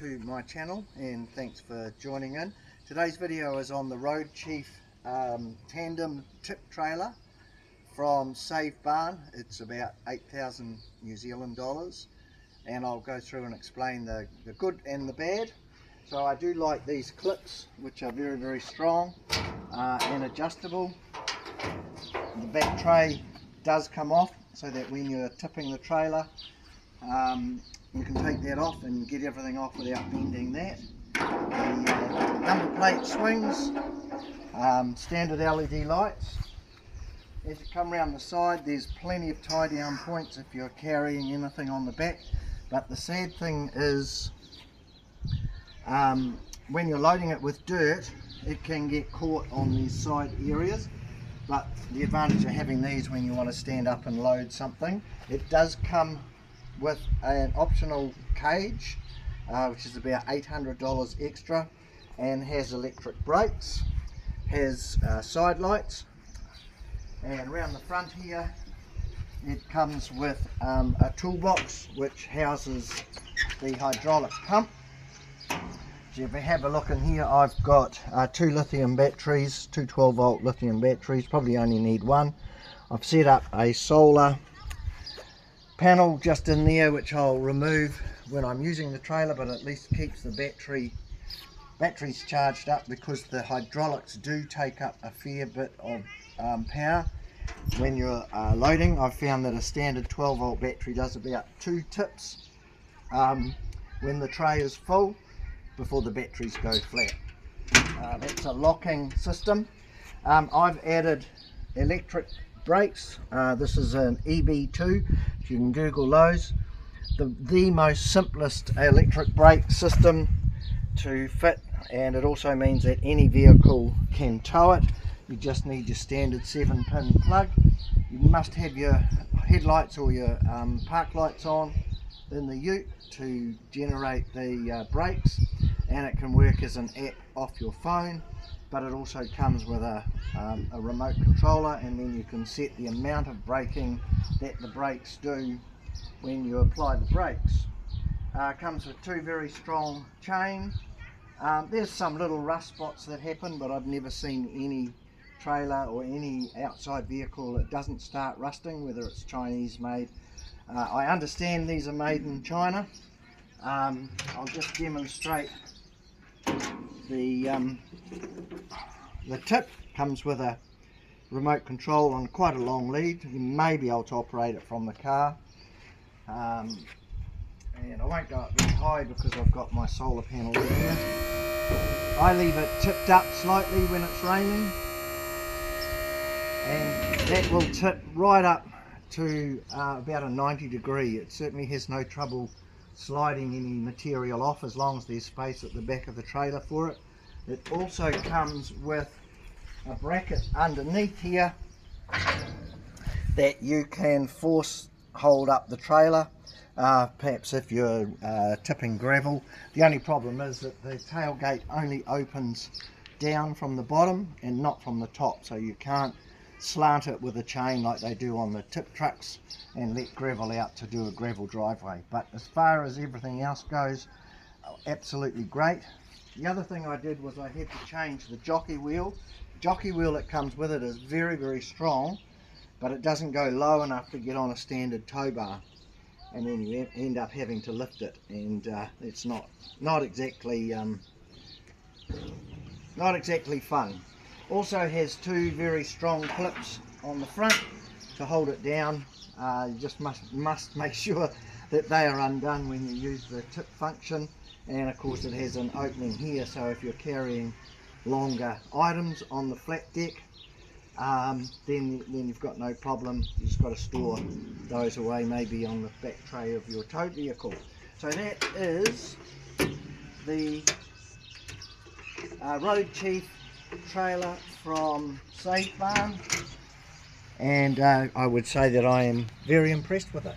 to my channel and thanks for joining in. Today's video is on the Road Chief tandem tip trailer from Save Barn. It's about 8,000 New Zealand dollars, and I'll go through and explain the good and the bad. So I do like these clips, which are very strong and adjustable. The back tray does come off so that when you're tipping the trailer you can take that off and get everything off without bending that. The number plate swings, standard LED lights. As you come around the side, there's plenty of tie down points if you're carrying anything on the back, but the sad thing is when you're loading it with dirt, it can get caught on these side areas. But the advantage of having these when you want to stand up and load something, it does come with an optional cage, which is about $800 extra, and has electric brakes, has side lights, and around the front here it comes with a toolbox which houses the hydraulic pump. So if we have a look in here, I've got two lithium batteries, two 12-volt lithium batteries, probably only need one. I've set up a solar panel just in there, which I'll remove when I'm using the trailer, but at least keeps the batteries charged up, because the hydraulics do take up a fair bit of power when you're loading. I've found that a standard 12-volt battery does about 2 tips when the tray is full before the batteries go flat. That's a locking system. I've added electric brakes. This is an EB2, you can Google those. The most simplest electric brake system to fit, and it also means that any vehicle can tow it. You just need your standard 7-pin plug. You must have your headlights or your park lights on in the ute to generate the brakes, and it can work as an app off your phone, but it also comes with a remote controller, and then you can set the amount of braking that the brakes do when you apply the brakes. Comes with 2 very strong chains. There's some little rust spots that happen, but I've never seen any trailer or any outside vehicle that doesn't start rusting, whether it's Chinese made. I understand these are made in China. I'll just demonstrate the tip. Comes with a remote control on quite a long lead. You may be able to operate it from the car, and I won't go up very high because I've got my solar panel in here. I leave it tipped up slightly when it's raining, and that will tip right up to about a 90 degree. It certainly has no trouble sliding any material off as long as there's space at the back of the trailer for it. It also comes with a bracket underneath here that you can force hold up the trailer, perhaps if you're tipping gravel. The only problem is that the tailgate only opens down from the bottom and not from the top, so you can't slant it with a chain like they do on the tip trucks and let gravel out to do a gravel driveway. But as far as everything else goes, absolutely great. The other thing I did was I had to change the jockey wheel. The jockey wheel that comes with it is very strong, but it doesn't go low enough to get on a standard tow bar, and then you end up having to lift it, and it's not exactly fun. Also has 2 very strong clips on the front to hold it down. You just must make sure that they are undone when you use the tip function, and of course it has an opening here, so if you're carrying longer items on the flat deck, then you've got no problem. You just got to store those away, maybe on the back tray of your tow vehicle. So that is the Road Chief trailer from Save Barn, and I would say that I am very impressed with it.